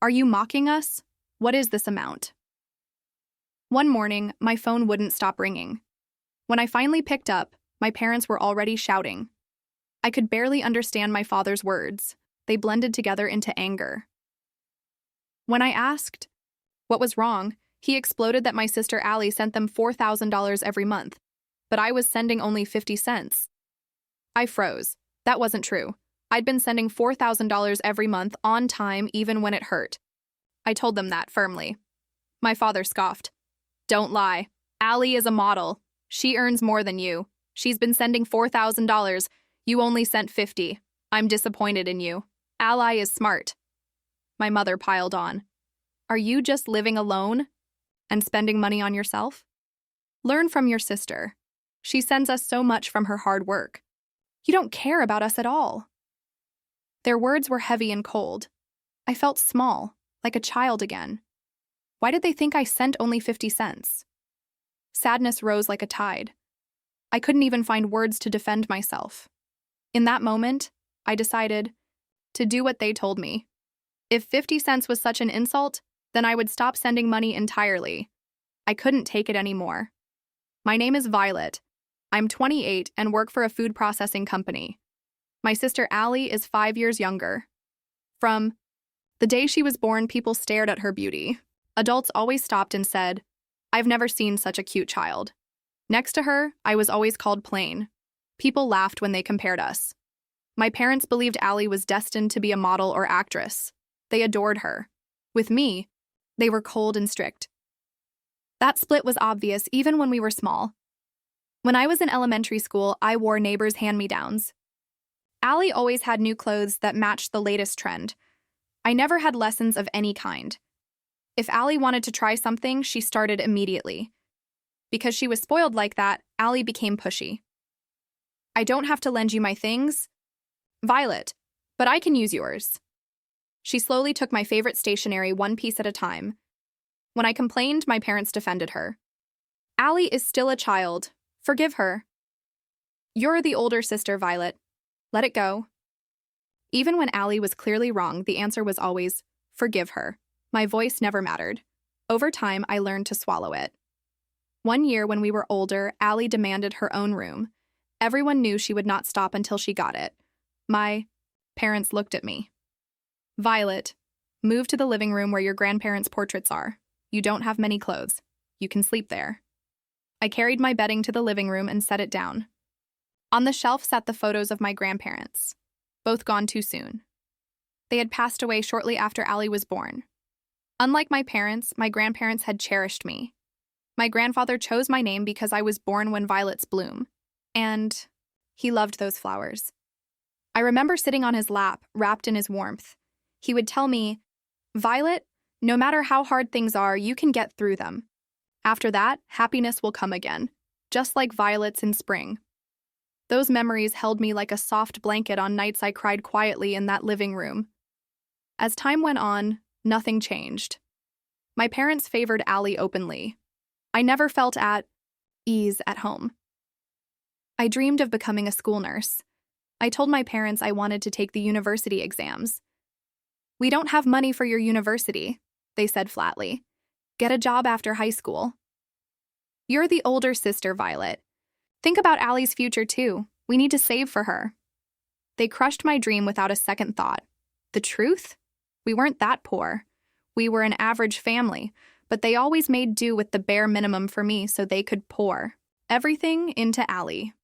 Are you mocking us? What is this amount? One morning, my phone wouldn't stop ringing. When I finally picked up, my parents were already shouting. I could barely understand my father's words. They blended together into anger. When I asked what was wrong, he exploded that my sister Allie sent them $4,000 every month, but I was sending only 50 cents. I froze. That wasn't true. I'd been sending $4,000 every month on time even when it hurt. I told them that firmly. My father scoffed. Don't lie. Allie is a model. She earns more than you. She's been sending $4,000. You only sent 50. I'm disappointed in you. Ally is smart. My mother piled on. Are you just living alone and spending money on yourself? Learn from your sister. She sends us so much from her hard work. You don't care about us at all. Their words were heavy and cold. I felt small, like a child again. Why did they think I sent only 50 cents? Sadness rose like a tide. I couldn't even find words to defend myself. In that moment, I decided to do what they told me. If 50 cents was such an insult, then I would stop sending money entirely. I couldn't take it anymore. My name is Violet. I'm 28 and work for a food processing company. My sister Allie is 5 years younger. From the day she was born, people stared at her beauty. Adults always stopped and said, I've never seen such a cute child. Next to her, I was always called plain. People laughed when they compared us. My parents believed Allie was destined to be a model or actress. They adored her. With me, they were cold and strict. That split was obvious even when we were small. When I was in elementary school, I wore neighbors' hand-me-downs. Allie always had new clothes that matched the latest trend. I never had lessons of any kind. If Allie wanted to try something, she started immediately. Because she was spoiled like that, Allie became pushy. I don't have to lend you my things, Violet, but I can use yours. She slowly took my favorite stationery one piece at a time. When I complained, my parents defended her. Allie is still a child. Forgive her. You're the older sister, Violet. Let it go. Even when Allie was clearly wrong, the answer was always, forgive her. My voice never mattered. Over time, I learned to swallow it. One year when we were older, Allie demanded her own room. Everyone knew she would not stop until she got it. My parents looked at me. Violet, move to the living room where your grandparents' portraits are. You don't have many clothes. You can sleep there. I carried my bedding to the living room and set it down. On the shelf sat the photos of my grandparents, both gone too soon. They had passed away shortly after Allie was born. Unlike my parents, my grandparents had cherished me. My grandfather chose my name because I was born when violets bloom, and he loved those flowers. I remember sitting on his lap, wrapped in his warmth. He would tell me, Violet, no matter how hard things are, you can get through them. After that, happiness will come again, just like violets in spring. Those memories held me like a soft blanket on nights I cried quietly in that living room. As time went on, nothing changed. My parents favored Allie openly. I never felt at ease at home. I dreamed of becoming a school nurse. I told my parents I wanted to take the university exams. We don't have money for your university, they said flatly. Get a job after high school. You're the older sister, Violet. Think about Allie's future too. We need to save for her. They crushed my dream without a second thought. The truth? We weren't that poor. We were an average family, but they always made do with the bare minimum for me so they could pour everything into Allie.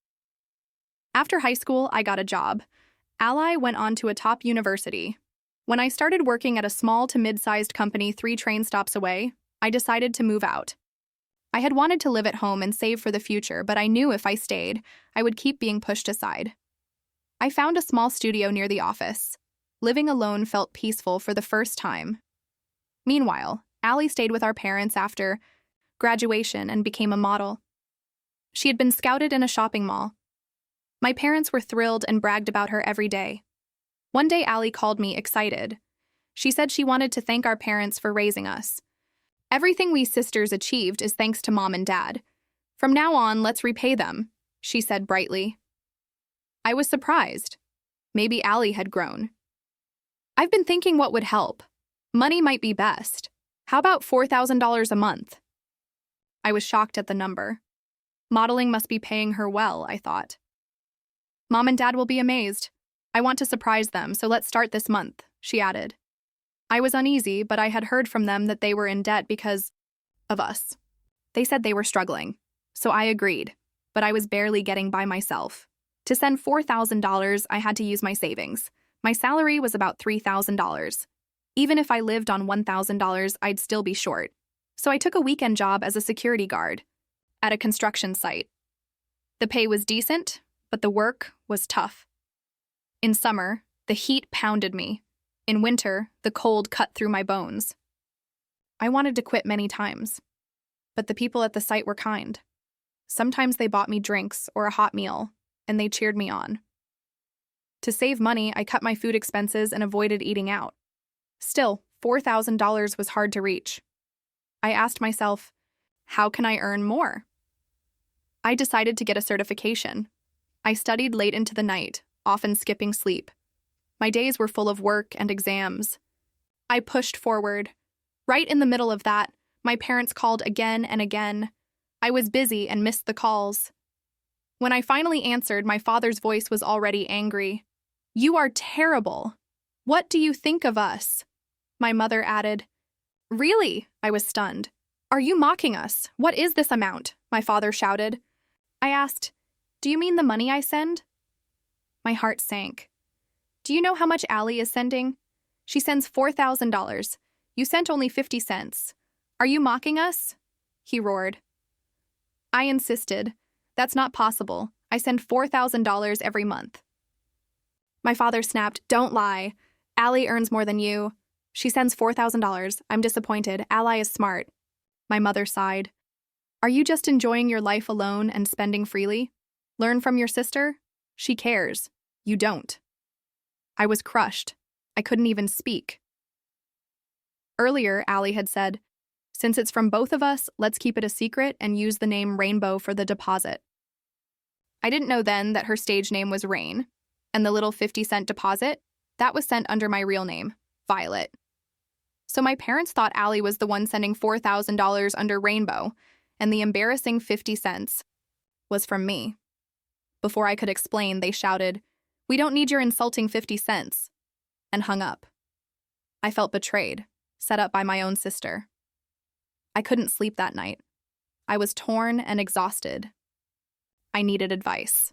After high school, I got a job. Ally went on to a top university. When I started working at a small to mid-sized company 3 train stops away, I decided to move out. I had wanted to live at home and save for the future, but I knew if I stayed, I would keep being pushed aside. I found a small studio near the office. Living alone felt peaceful for the first time. Meanwhile, Allie stayed with our parents after graduation and became a model. She had been scouted in a shopping mall. My parents were thrilled and bragged about her every day. One day, Allie called me excited. She said she wanted to thank our parents for raising us. Everything we sisters achieved is thanks to Mom and Dad. From now on, let's repay them, she said brightly. I was surprised. Maybe Allie had grown. I've been thinking what would help. Money might be best. How about $4,000 a month? I was shocked at the number. Modeling must be paying her well, I thought. Mom and Dad will be amazed. I want to surprise them, so let's start this month, she added. I was uneasy, but I had heard from them that they were in debt because of us. They said they were struggling, so I agreed, but I was barely getting by myself. To send $4,000, I had to use my savings. My salary was about $3,000. Even if I lived on $1,000, I'd still be short. So I took a weekend job as a security guard at a construction site. The pay was decent, but the work was tough. In summer, the heat pounded me. In winter, the cold cut through my bones. I wanted to quit many times, but the people at the site were kind. Sometimes they bought me drinks or a hot meal, and they cheered me on. To save money, I cut my food expenses and avoided eating out. Still, $4,000 was hard to reach. I asked myself, how can I earn more? I decided to get a certification. I studied late into the night, often skipping sleep. My days were full of work and exams. I pushed forward. Right in the middle of that, my parents called again and again. I was busy and missed the calls. When I finally answered, my father's voice was already angry. "You are terrible. What do you think of us?" My mother added. "Really?" I was stunned. "Are you mocking us? What is this amount?" my father shouted. I asked, "Do you mean the money I send?" My heart sank. "Do you know how much Allie is sending? She sends $4,000. You sent only 50 cents. Are you mocking us?" He roared. I insisted. "That's not possible. I send $4,000 every month." My father snapped, "Don't lie. Allie earns more than you. She sends $4,000. I'm disappointed. Allie is smart." My mother sighed. "Are you just enjoying your life alone and spending freely? Learn from your sister. She cares. You don't." I was crushed. I couldn't even speak. Earlier, Allie had said, "Since it's from both of us, let's keep it a secret and use the name Rainbow for the deposit." I didn't know then that her stage name was Rain, and the little 50-cent deposit, that was sent under my real name, Violet. So my parents thought Allie was the one sending $4,000 under Rainbow, and the embarrassing 50 cents was from me. Before I could explain, they shouted, "We don't need your insulting 50 cents, and hung up. I felt betrayed, set up by my own sister. I couldn't sleep that night. I was torn and exhausted. I needed advice.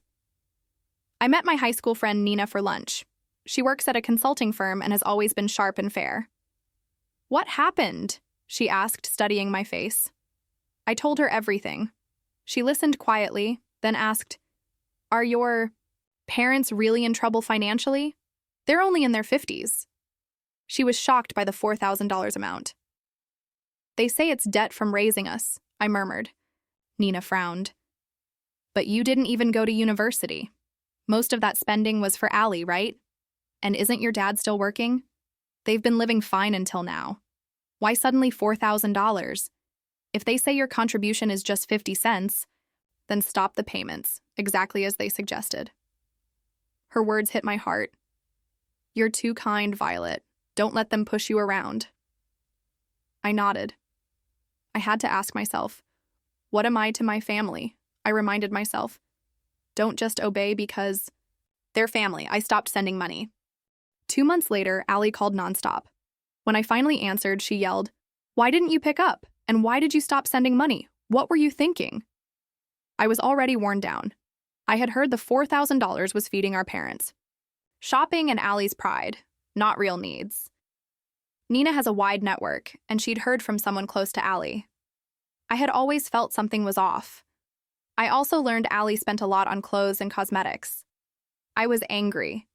I met my high school friend Nina for lunch. She works at a consulting firm and has always been sharp and fair. "What happened?" she asked, studying my face. I told her everything. She listened quietly, then asked, "Are your parents really in trouble financially? They're only in their 50s. She was shocked by the $4,000 amount. "They say it's debt from raising us," I murmured. Nina frowned. "But you didn't even go to university. Most of that spending was for Allie, right? And isn't your dad still working? They've been living fine until now. Why suddenly $4,000? If they say your contribution is just 50 cents, then stop the payments, exactly as they suggested." Her words hit my heart. "You're too kind, Violet. Don't let them push you around." I nodded. I had to ask myself, what am I to my family? I reminded myself. Don't just obey because they're family. I stopped sending money. 2 months later, Allie called nonstop. When I finally answered, she yelled, "Why didn't you pick up? And why did you stop sending money? What were you thinking?" I was already worn down. I had heard the $4,000 was feeding our parents. Shopping and Allie's pride, not real needs. Nina has a wide network, and she'd heard from someone close to Allie. I had always felt something was off. I also learned Allie spent a lot on clothes and cosmetics. I was angry.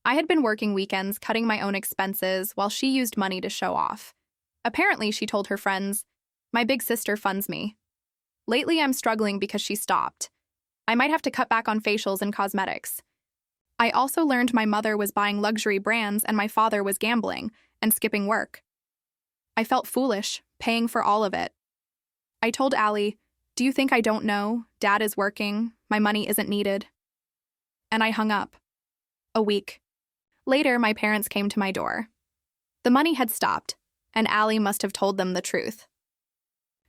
I had been working weekends cutting my own expenses while she used money to show off. Apparently, she told her friends, "My big sister funds me." Lately, I'm struggling because she stopped. I might have to cut back on facials and cosmetics. I also learned my mother was buying luxury brands and my father was gambling and skipping work. I felt foolish, paying for all of it. I told Allie, "Do you think I don't know? Dad is working. My money isn't needed." And I hung up. A week later, my parents came to my door. The money had stopped, and Allie must have told them the truth.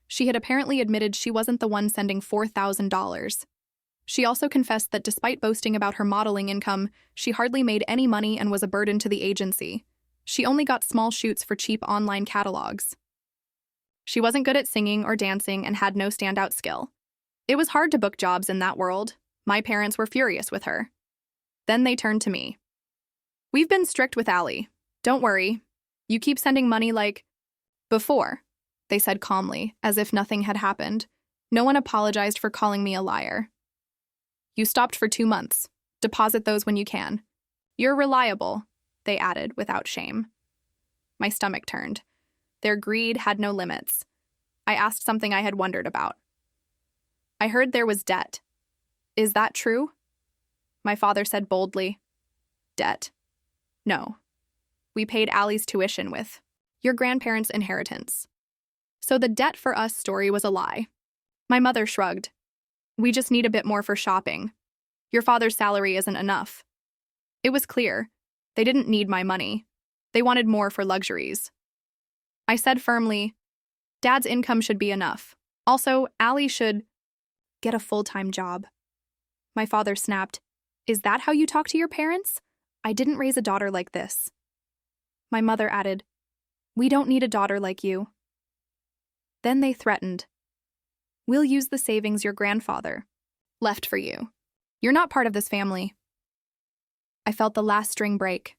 She had apparently admitted she wasn't the one sending $4,000. She also confessed that despite boasting about her modeling income, she hardly made any money and was a burden to the agency. She only got small shoots for cheap online catalogs. She wasn't good at singing or dancing and had no standout skill. It was hard to book jobs in that world. My parents were furious with her. Then they turned to me. "We've been strict with Allie. Don't worry. You keep sending money like before," they said calmly, as if nothing had happened. No one apologized for calling me a liar. "You stopped for 2 months. Deposit those when you can. You're reliable," they added without shame. My stomach turned. Their greed had no limits. I asked something I had wondered about. "I heard there was debt. Is that true?" My father said boldly. "Debt? No. We paid Allie's tuition with your grandparents' inheritance. So the debt for us story was a lie." My mother shrugged. "We just need a bit more for shopping. Your father's salary isn't enough." It was clear. They didn't need my money. They wanted more for luxuries. I said firmly, "Dad's income should be enough. Also, Allie should get a full-time job." My father snapped, "Is that how you talk to your parents? I didn't raise a daughter like this." My mother added, "We don't need a daughter like you." Then they threatened, "We'll use the savings your grandfather left for you. You're not part of this family." I felt the last string break.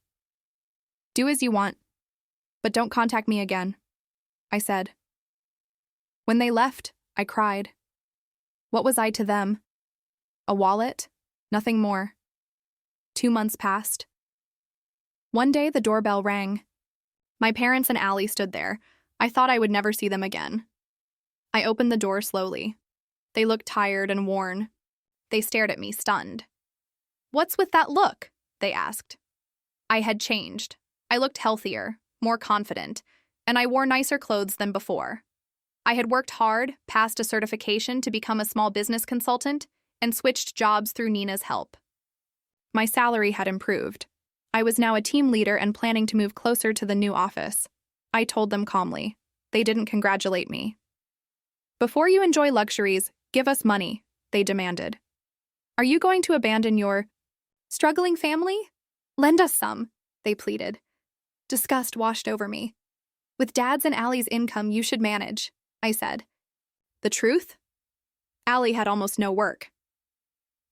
"Do as you want, but don't contact me again," I said. When they left, I cried. What was I to them? A wallet? Nothing more. 2 months passed. One day, the doorbell rang. My parents and Allie stood there. I thought I would never see them again. I opened the door slowly. They looked tired and worn. They stared at me, stunned. "What's with that look?" they asked. I had changed. I looked healthier, more confident, and I wore nicer clothes than before. I had worked hard, passed a certification to become a small business consultant, and switched jobs through Nina's help. My salary had improved. I was now a team leader and planning to move closer to the new office. I told them calmly. They didn't congratulate me. "Before you enjoy luxuries, give us money," they demanded. "Are you going to abandon your struggling family? Lend us some," they pleaded. Disgust washed over me. "With Dad's and Allie's income, you should manage," I said. The truth? Allie had almost no work.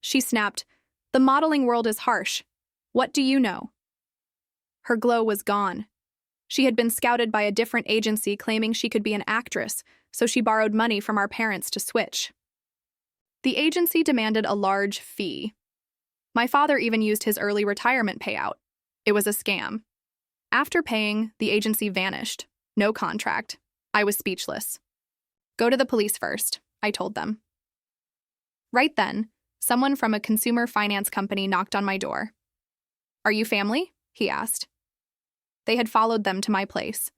She snapped, "The modeling world is harsh. What do you know?" Her glow was gone. She had been scouted by a different agency claiming she could be an actress, so she borrowed money from our parents to switch. The agency demanded a large fee. My father even used his early retirement payout. It was a scam. After paying, the agency vanished. No contract. I was speechless. "Go to the police first," I told them. Right then, someone from a consumer finance company knocked on my door. "Are you family?" he asked. They had followed them to my place.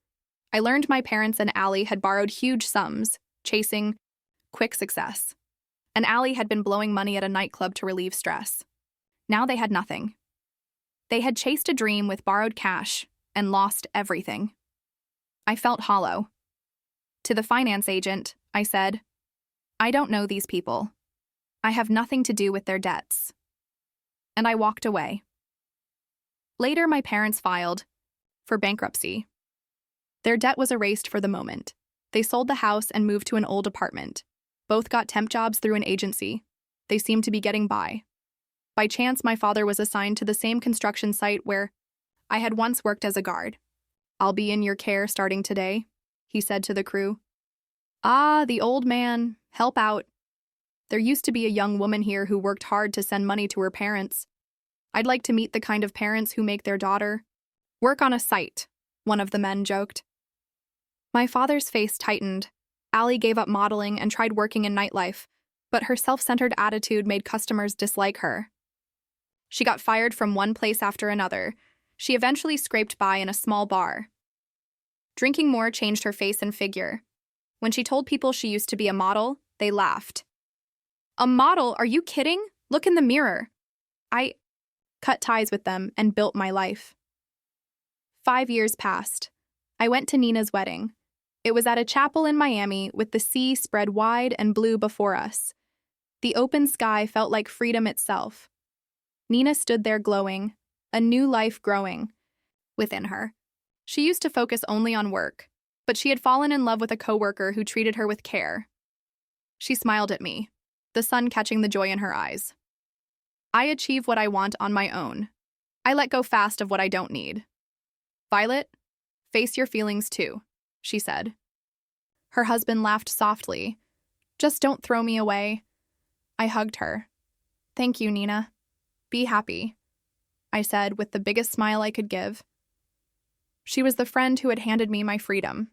I learned my parents and Allie had borrowed huge sums, chasing quick success. And Allie had been blowing money at a nightclub to relieve stress. Now they had nothing. They had chased a dream with borrowed cash and lost everything. I felt hollow. To the finance agent, I said, "I don't know these people. I have nothing to do with their debts." And I walked away. Later, my parents filed for bankruptcy. Their debt was erased for the moment. They sold the house and moved to an old apartment. Both got temp jobs through an agency. They seemed to be getting by. By chance, my father was assigned to the same construction site where I had once worked as a guard. "I'll be in your care starting today," he said to the crew. "Ah, the old man. Help out. There used to be a young woman here who worked hard to send money to her parents. I'd like to meet the kind of parents who make their daughter work on a site," one of the men joked. My father's face tightened. Allie gave up modeling and tried working in nightlife, but her self-centered attitude made customers dislike her. She got fired from one place after another. She eventually scraped by in a small bar. Drinking more changed her face and figure. When she told people she used to be a model, they laughed. "A model? Are you kidding? Look in the mirror." I cut ties with them and built my life. 5 years passed. I went to Nina's wedding. It was at a chapel in Miami with the sea spread wide and blue before us. The open sky felt like freedom itself. Nina stood there glowing, a new life growing within her. She used to focus only on work, but she had fallen in love with a coworker who treated her with care. She smiled at me, the sun catching the joy in her eyes. I achieve what I want on my own. I let go fast of what I don't need. Violet, face your feelings too, she said. Her husband laughed softly. Just don't throw me away. I hugged her. Thank you, Nina. Be happy, I said with the biggest smile I could give. She was the friend who had handed me my freedom.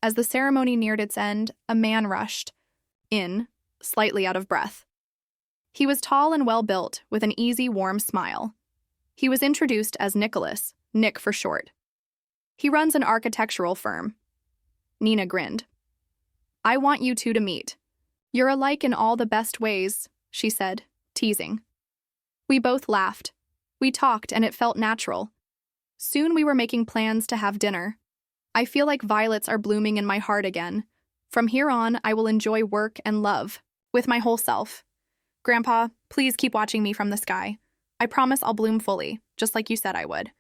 As the ceremony neared its end, a man rushed in, slightly out of breath. He was tall and well-built, with an easy, warm smile. He was introduced as Nicholas, Nick for short. He runs an architectural firm. Nina grinned. I want you two to meet. You're alike in all the best ways, she said, teasing. We both laughed. We talked, and it felt natural. Soon we were making plans to have dinner. I feel like violets are blooming in my heart again. From here on, I will enjoy work and love, with my whole self. Grandpa, please keep watching me from the sky. I promise I'll bloom fully, just like you said I would.